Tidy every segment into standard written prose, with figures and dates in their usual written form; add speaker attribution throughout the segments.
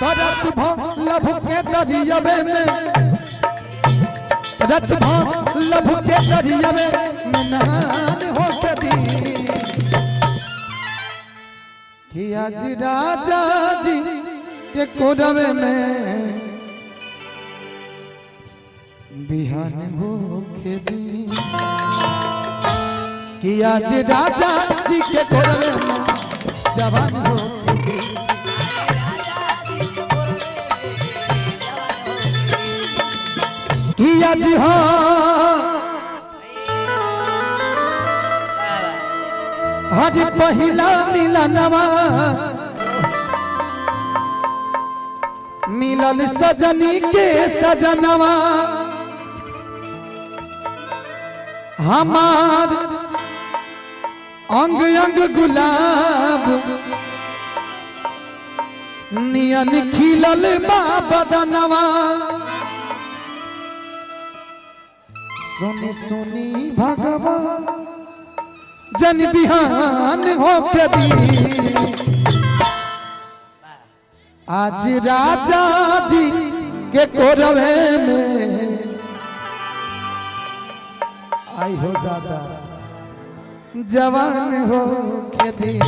Speaker 1: रत लभ के दरियावे में रत लभ के दरियावे में नहान हो कदी कि आज राजा जी के कोरवे में बिहान हो खेती कि आज राजा जी के कोरवे में जवान हो खेती कि आज आज पहिला मिलनवा मिलल सजनी के सजनवा हमार अंग अंग गुलाब नियन खिलल बा बदनवा सुनी सुनी भगवा जन बिहान हो कदी आज राजा जी के कोरवे में आई हो दादा जवान हो कदी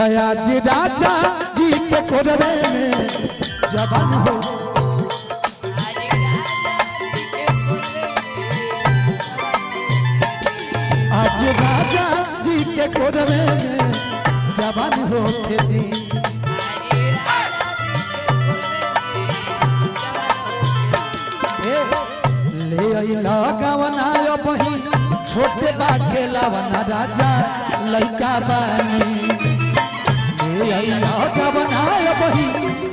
Speaker 1: आज राजा जी के कोरवे में जवान हो आज राजा जी के कोरवे में जवान हो खेती ले अइला गवना बही छोटे बाके लावना राजा लइका बानी ले अइला गवना बही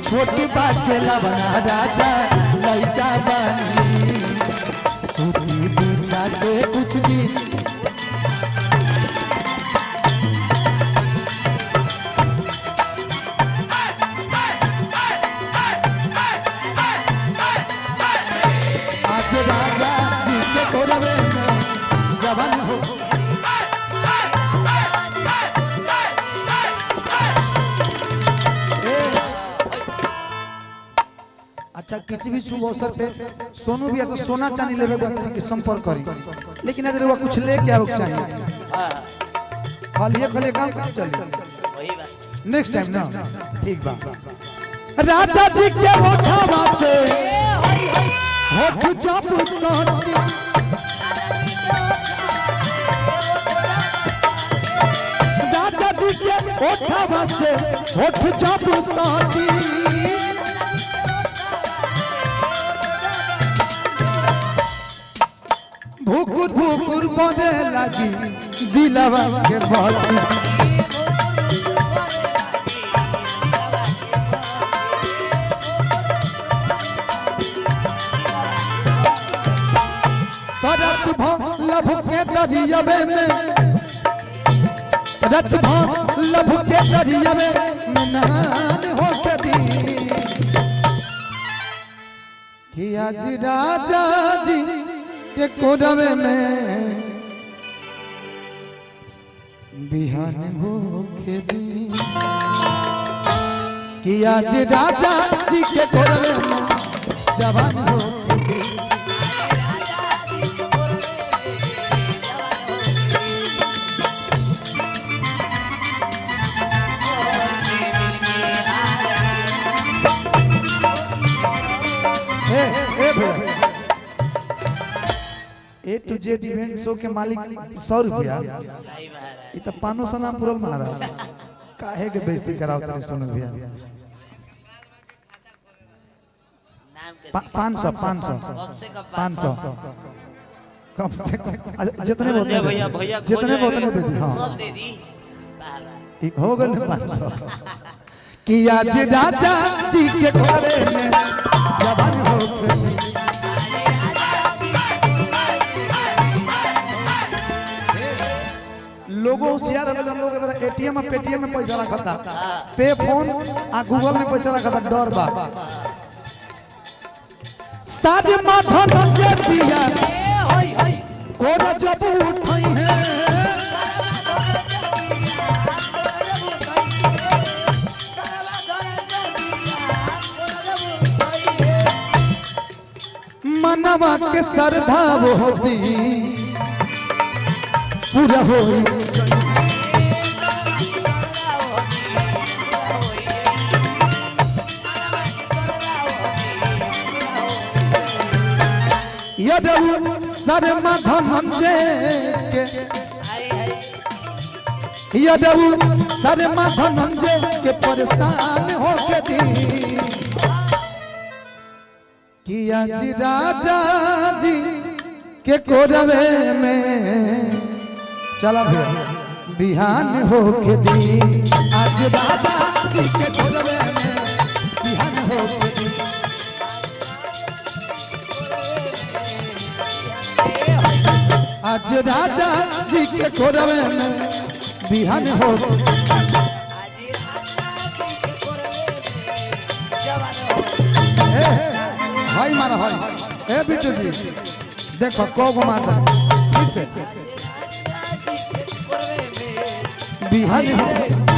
Speaker 1: छोटे बाके लावना राजा लइका बानी सूती बिछा के कुछ दिन अच्छा किसी भी शुभ अवसर पे सोनू भी ऐसा सोना चांदी लेवे के संपर्क करी लेकिन अगर वो कुछ लेके आओ चाहिए खाली खले काम कर चल नेक्स्ट टाइम ना ठीक बा राजा जी के होठवा से होठ जब सोटी राजा जी के होठवा से होठ जब सोटी भूकुर भूकुर बने लगी दिलवा के बाती रत लभ के दरियावे में रत लभ के दरियावे में नहान हो कदी कि आज राजा जी के कोरवे में बिहान हो खेती कि आज राजा जी के कोरवे में जवान हो खेती ए टू जेड इवेंट शो के मालिक 100 रुपया ये तो पानो सना पुरल मारा काहे के बेइज्जती कराओ तेरे सोनू भैया 500 कम से कम जितने बोलते
Speaker 2: भैया भैया
Speaker 1: जितने बोलते दे दी हां
Speaker 2: सब दे दी
Speaker 1: ठीक हो गए 500 कि आज राजा जी के घरे में जवान हो लोगों होशियार हो गए लोग एटीएम और पेटीएम में पैसा रखा था पे फोन आ गूगल में पैसा रखा था डर बा साज माधन के पिया कोन जब उठाई है मनवा के श्रद्धा वो होती पूरा होई यदु शर्मा धनंजय के यदु शर्मा धनंजय के परेशान होके दी कि आज राजा जी के कोरवे में चला भैया बिहान होके दी आज राजा जी के कोरवे में बिहान होके दी आज राजा जी के कोरवे में बिहान हो हाय मारा हाय ए बिट्टू जी देखो को माता बिहान हो